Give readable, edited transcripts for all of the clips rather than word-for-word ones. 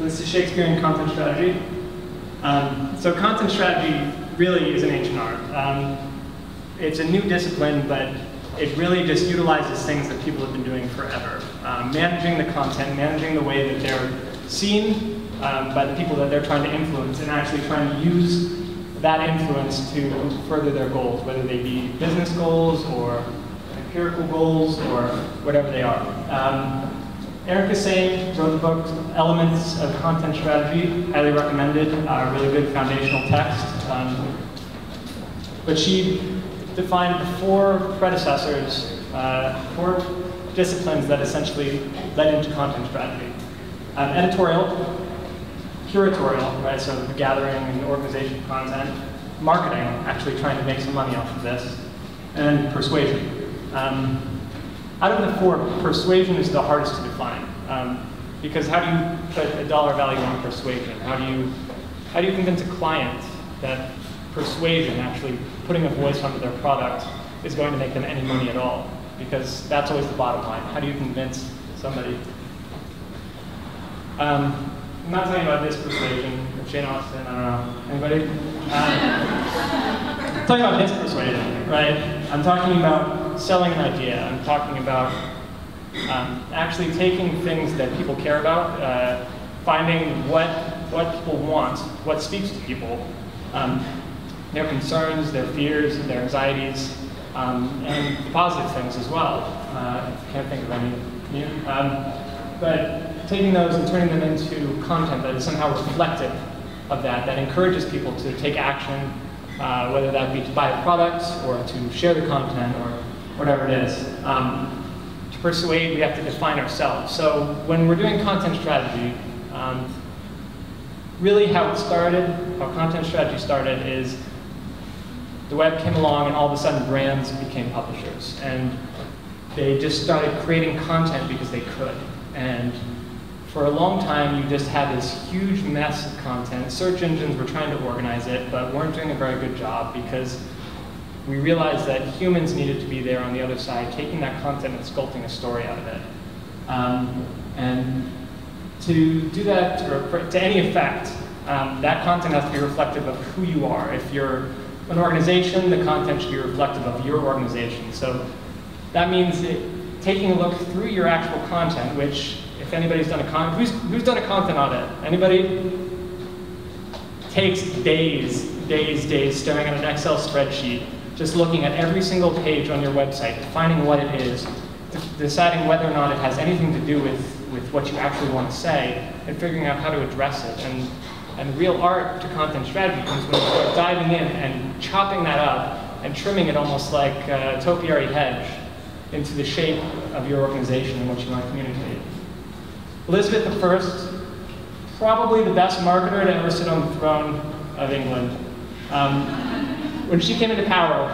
So this is Shakespearean content strategy. So content strategy really is an ancient art. It's a new discipline, but it really just utilizes things that people have been doing forever. Managing the content, managing the way that they're seen by the people that they're trying to influence, and actually trying to use that influence to further their goals, whether they be business goals or empirical goals or whatever they are. Erica Sane wrote the book Elements of Content Strategy, highly recommended, really good foundational text. But she defined four predecessors, four disciplines that essentially led into content strategy. Editorial, curatorial, right, so the gathering and organization of content, marketing, actually trying to make some money off of this, and persuasion. Out of the four, persuasion is the hardest to define, because how do you put a dollar value on persuasion? How do you convince a client that persuasion, actually putting a voice onto their product, is going to make them any money at all? Because that's always the bottom line. How do you convince somebody? I'm not talking about this persuasion, Jane Austen, I don't know. Anybody? I'm talking about this persuasion, right? I'm talking about selling an idea. I'm talking about actually taking things that people care about, finding what people want, what speaks to people, their concerns, their fears, their anxieties, and the positive things as well. I can't think of any. But taking those and turning them into content that is somehow reflective of that, that encourages people to take action, whether that be to buy a product or to share the content or whatever it is. To persuade, we have to define ourselves. So when we're doing content strategy, really how it started, how content strategy started is the web came along and all of a sudden brands became publishers. And they just started creating content because they could. And for a long time, you just had this huge mess of content. Search engines were trying to organize it, but weren't doing a very good job because we realized that humans needed to be there on the other side, taking that content and sculpting a story out of it. And to do that, or to any effect, that content has to be reflective of who you are. If you're an organization, the content should be reflective of your organization. So that means taking a look through your actual content, which, if anybody's done a who's done a content audit? Anybody? Takes days staring at an Excel spreadsheet, just looking at every single page on your website, defining what it is, deciding whether or not it has anything to do with what you actually want to say, and figuring out how to address it. And the real art to content strategy comes when you start diving in and chopping that up and trimming it almost like a topiary hedge into the shape of your organization and what you want to communicate. Elizabeth I, probably the best marketer to ever sit on the throne of England. When she came into power,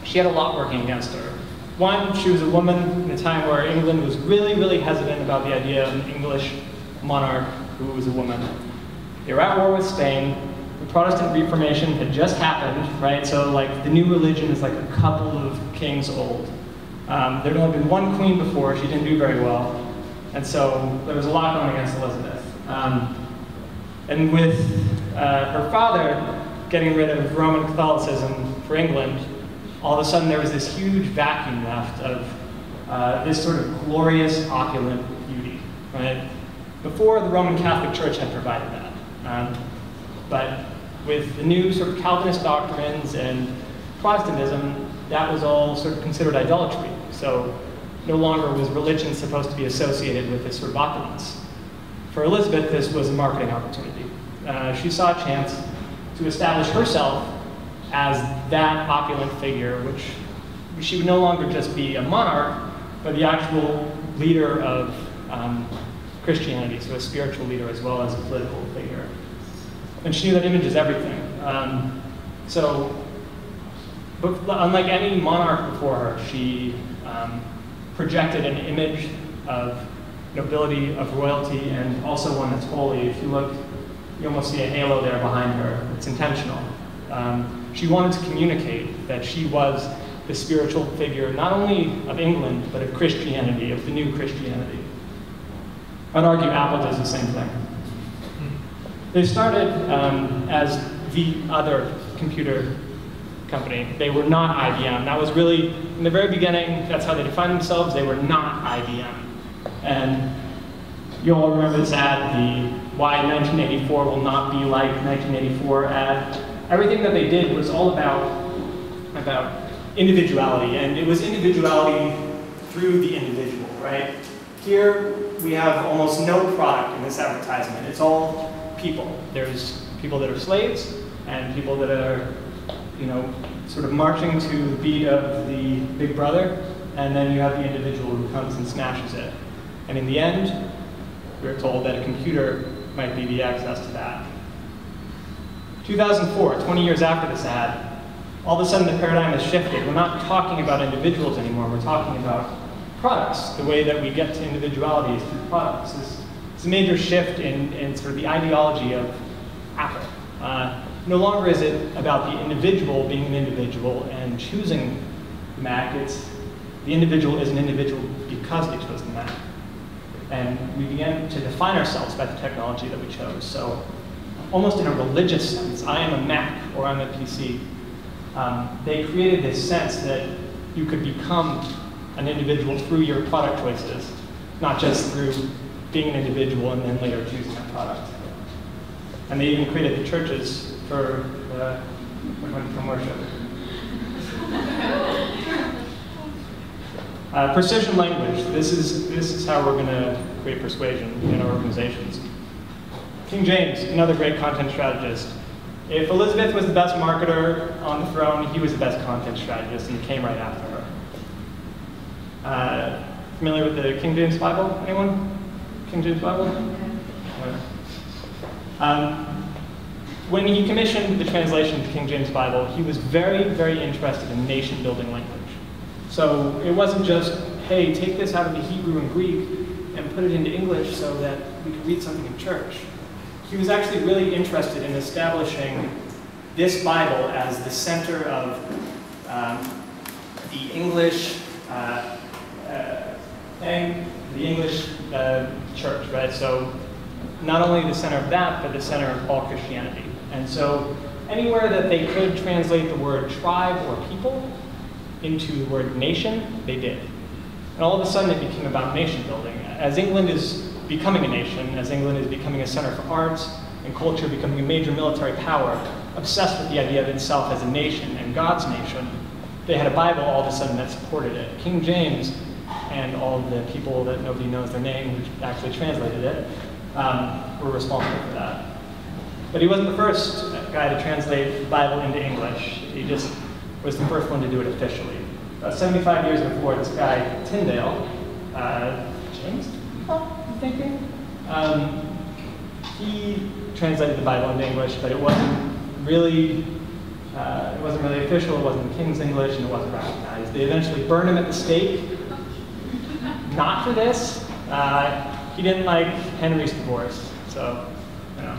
she had a lot working against her. One, she was a woman in a time where England was really, really hesitant about the idea of an English monarch who was a woman. They were at war with Spain. The Protestant Reformation had just happened, right? So like the new religion is like a couple of kings old. There had only been one queen before. She didn't do very well. And so there was a lot going against Elizabeth. And with her father getting rid of Roman Catholicism for England, all of a sudden there was this huge vacuum left of this sort of glorious, opulent beauty, right? Before, the Roman Catholic Church had provided that. But with the new sort of Calvinist doctrines and Protestantism, that was all sort of considered idolatry. So no longer was religion supposed to be associated with this sort of opulence. For Elizabeth, this was a marketing opportunity. She saw a chance to establish herself as that opulent figure, which she would no longer just be a monarch, but the actual leader of Christianity, so a spiritual leader as well as a political figure. And she knew that image is everything. But unlike any monarch before her, she projected an image of nobility, of royalty, and also one that's holy. If you look, you almost see a halo there behind her. It's intentional. She wanted to communicate that she was the spiritual figure, not only of England, but of Christianity, of the new Christianity. I'd argue Apple does the same thing. They started as the other computer company. They were not IBM. That was really, in the very beginning, that's how they defined themselves. They were not IBM. And you all remember this ad, the why 1984 will not be like 1984 ad. Everything that they did was all about individuality, and it was individuality through the individual, right? Here we have almost no product in this advertisement. It's all people. There's people that are slaves and people that are, you know, sort of marching to the beat of the Big Brother, and then you have the individual who comes and smashes it. And in the end, we're told that a computer might be the access to that. 2004, 20 years after this ad, all of a sudden the paradigm has shifted. We're not talking about individuals anymore, we're talking about products. The way that we get to individuality is through products. It's a major shift in sort of the ideology of Apple. No longer is it about the individual being an individual and choosing the Mac. It's the individual is an individual because they chose the Mac. And we began to define ourselves by the technology that we chose. So almost in a religious sense, I am a Mac or I'm a PC. They created this sense that you could become an individual through your product choices, not just through being an individual and then later choosing that product. And they even created the churches for from worship. Precision language. This is how we're going to create persuasion in our organizations. King James, another great content strategist. If Elizabeth was the best marketer on the throne, he was the best content strategist, and he came right after her. Familiar with the King James Bible? Anyone? King James Bible? When he commissioned the translation of the King James Bible, he was very, very interested in nation-building language. So it wasn't just, hey, take this out of the Hebrew and Greek and put it into English so that we can read something in church. He was actually really interested in establishing this Bible as the center of the English church, right? So not only the center of that, but the center of all Christianity. And so anywhere that they could translate the word tribe or people into the word nation, they did. And all of a sudden it became about nation building. As England is becoming a nation, as England is becoming a center for arts and culture, becoming a major military power, obsessed with the idea of itself as a nation and God's nation, they had a Bible all of a sudden that supported it. King James and all of the people that nobody knows their name who actually translated it were responsible for that. But he wasn't the first guy to translate the Bible into English. He just was the first one to do it officially. About 75 years before, this guy, Tyndale, James, I'm thinking, he translated the Bible into English, but it wasn't really official, it wasn't the King's English, and it wasn't recognized. They eventually burned him at the stake. Not for this. He didn't like Henry's divorce, so, you know.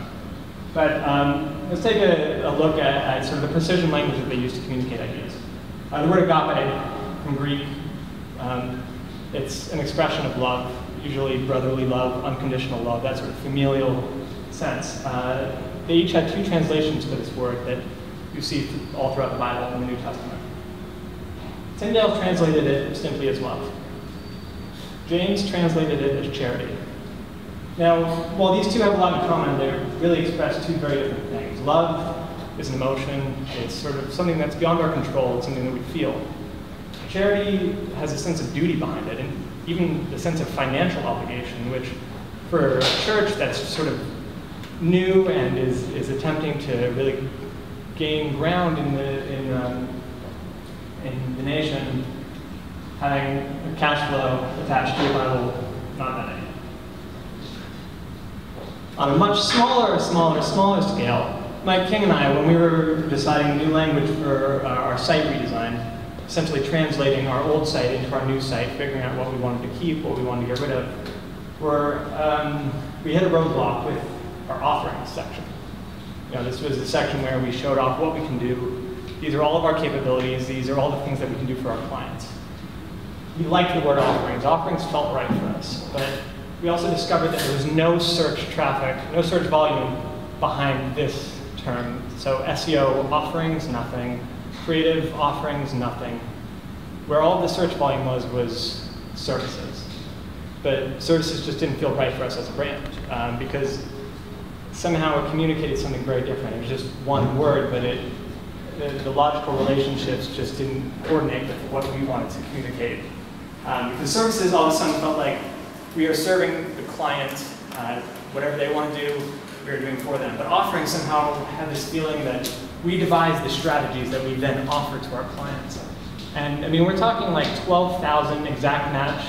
But let's take a look at sort of the precision language that they use to communicate ideas. The word agape, from Greek, it's an expression of love, usually brotherly love, unconditional love, that sort of familial sense. They each had two translations for this word that you see all throughout the Bible and the New Testament. Tyndale translated it simply as love. James translated it as charity. Now, while these two have a lot in common, they really express two very different things. Love is an emotion. It's sort of something that's beyond our control. It's something that we feel. Charity has a sense of duty behind it, and even the sense of financial obligation, which for a church that's sort of new and is attempting to really gain ground in the nation, having a cash flow attached to your Bible, not that idea. On a much smaller scale, Mike King and I, when we were deciding a new language for our site redesign, essentially translating our old site into our new site, figuring out what we wanted to keep, what we wanted to get rid of, we hit a roadblock with our offerings section. You know, this was the section where we showed off what we can do. These are all of our capabilities. These are all the things that we can do for our clients. We liked the word offerings. Offerings felt right for us, but we also discovered that there was no search traffic, no search volume behind this term. So SEO offerings, nothing. Creative offerings, nothing. Where all the search volume was services. But services just didn't feel right for us as a brand because somehow it communicated something very different. It was just one word, but the logical relationships just didn't coordinate with what we wanted to communicate. Because services all of a sudden felt like we are serving the client whatever they want to do, we are doing for them. But offerings somehow had this feeling that we devise the strategies that we then offer to our clients. And I mean, we're talking like 12,000 exact match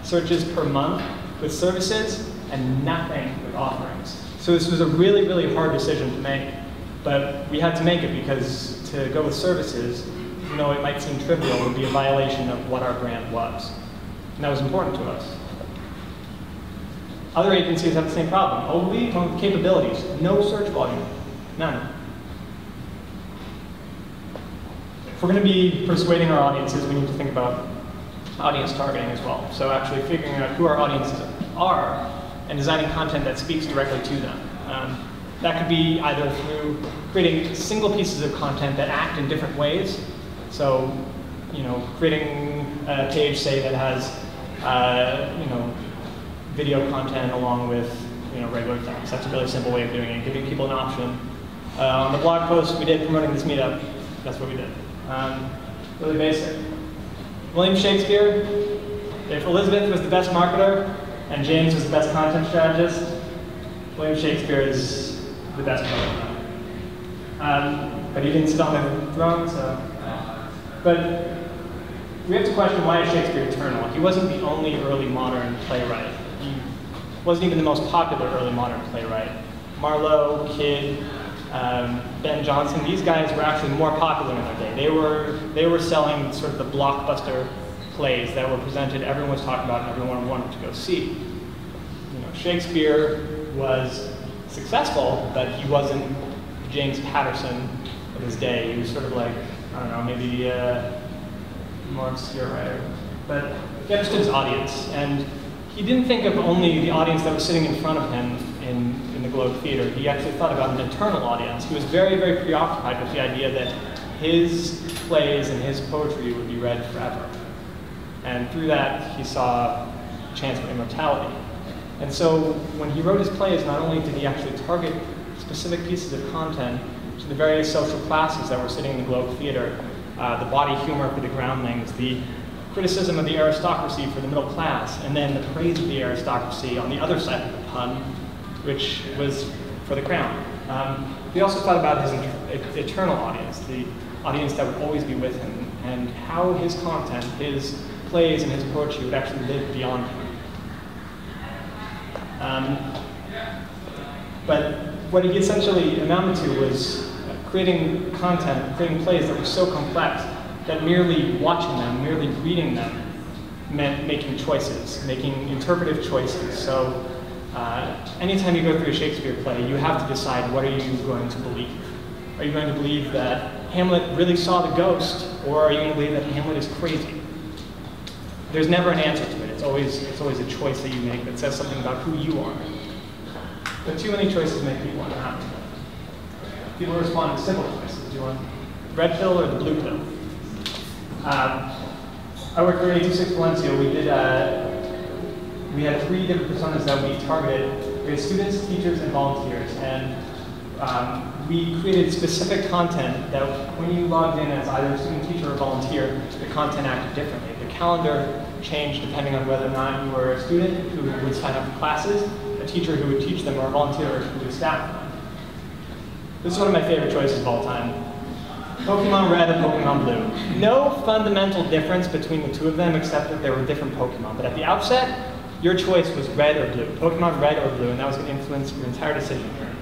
searches per month with services and nothing with offerings. So this was a really, really hard decision to make. But we had to make it because to go with services, even though it might seem trivial, would be a violation of what our brand was. And that was important to us. Other agencies have the same problem. Ogilvy, capabilities, no search volume, none. If we're going to be persuading our audiences, we need to think about audience targeting as well. So actually figuring out who our audiences are and designing content that speaks directly to them. That could be either through creating single pieces of content that act in different ways. So, creating a page, say, that has, video content along with, regular text. That's a really simple way of doing it, giving people an option. On the blog post we did promoting this meetup, that's what we did. Really basic. William Shakespeare, if Elizabeth was the best marketer and James was the best content strategist, William Shakespeare is the best marketer. But he didn't sit on the throne, so. But we have to question, why is Shakespeare eternal? He wasn't the only early modern playwright. He wasn't even the most popular early modern playwright. Marlowe, Kidd, Ben Jonson, these guys were actually more popular in their day. They were selling sort of the blockbuster plays that were presented, everyone was talking about, and everyone wanted to go see. Shakespeare was successful, but he wasn't James Patterson of his day. He was sort of like, I don't know, maybe more obscure writer. But he understood his audience, and he didn't think of only the audience that was sitting in front of him in the Globe Theater. He actually thought about an eternal audience. He was very, very preoccupied with the idea that his plays and his poetry would be read forever. And through that, he saw a chance for immortality. And so when he wrote his plays, not only did he actually target specific pieces of content to the various social classes that were sitting in the Globe Theater, the body humor for the groundlings, the criticism of the aristocracy for the middle class, and then the praise of the aristocracy on the other side of the pun, which was for the crown. He also thought about his eternal audience, the audience that would always be with him, and how his content, his plays and his poetry would actually live beyond him. But what he essentially amounted to was creating content, creating plays that were so complex that merely watching them, merely reading them, meant making choices, making interpretive choices. So anytime you go through a Shakespeare play, you have to decide, what are you going to believe? Are you going to believe that Hamlet really saw the ghost, or are you going to believe that Hamlet is crazy? There's never an answer to it. It's always a choice that you make that says something about who you are. But too many choices make people unhappy. People respond to simple choices. Do you want the red pill or the blue pill? I worked for 826 Valencia. We had 3 different personas that we targeted. We had students, teachers, and volunteers. And we created specific content that when you logged in as either a student, teacher, or volunteer, the content acted differently. The calendar changed depending on whether or not you were a student who would sign up for classes, a teacher who would teach them, or a volunteer who would staff them. This is one of my favorite choices of all time. Pokemon Red and Pokemon Blue. No fundamental difference between the two of them except that they were different Pokemon. But at the outset, your choice was red or blue. Pokemon Red or Blue, and that was going to influence your entire decision here.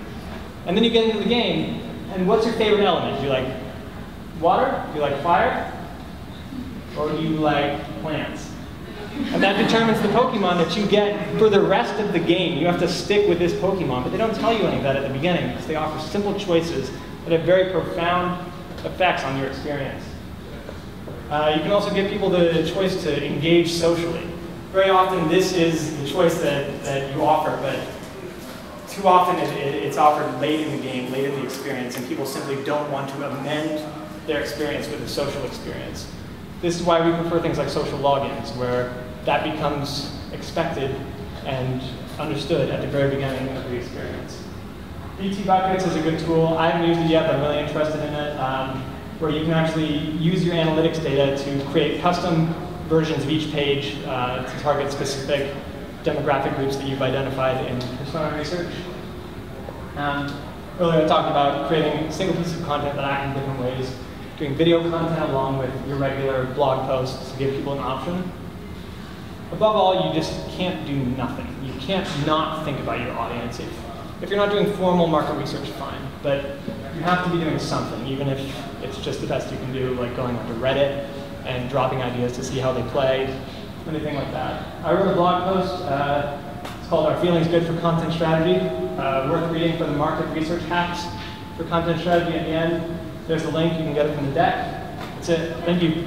And then you get into the game, and what's your favorite element? Do you like water? Do you like fire? Or do you like plants? And that determines the Pokemon that you get for the rest of the game. You have to stick with this Pokemon, but they don't tell you any of that at the beginning because they offer simple choices that have very profound effects on your experience. You can also give people the choice to engage socially. Very often this is the choice that you offer, but too often it's offered late in the game, late in the experience, and people simply don't want to amend their experience with a social experience. This is why we prefer things like social logins, where that becomes expected and understood at the very beginning of the experience. BT Buckets is a good tool. I haven't used it yet, but I'm really interested in it, where you can actually use your analytics data to create custom versions of each page to target specific demographic groups that you've identified in persona research. Earlier I talked about creating a single piece of content that acts in different ways, doing video content along with your regular blog posts to give people an option. Above all, you just can't do nothing. You can't not think about your audience. If you're not doing formal market research, fine, but you have to be doing something, even if it's just the best you can do, like going onto Reddit and dropping ideas to see how they play, anything like that. I wrote a blog post. It's called Are Feelings Good for Content Strategy? Worth reading for the market research hacks for content strategy at the end. There's the link. You can get it from the deck. That's it. Thank you.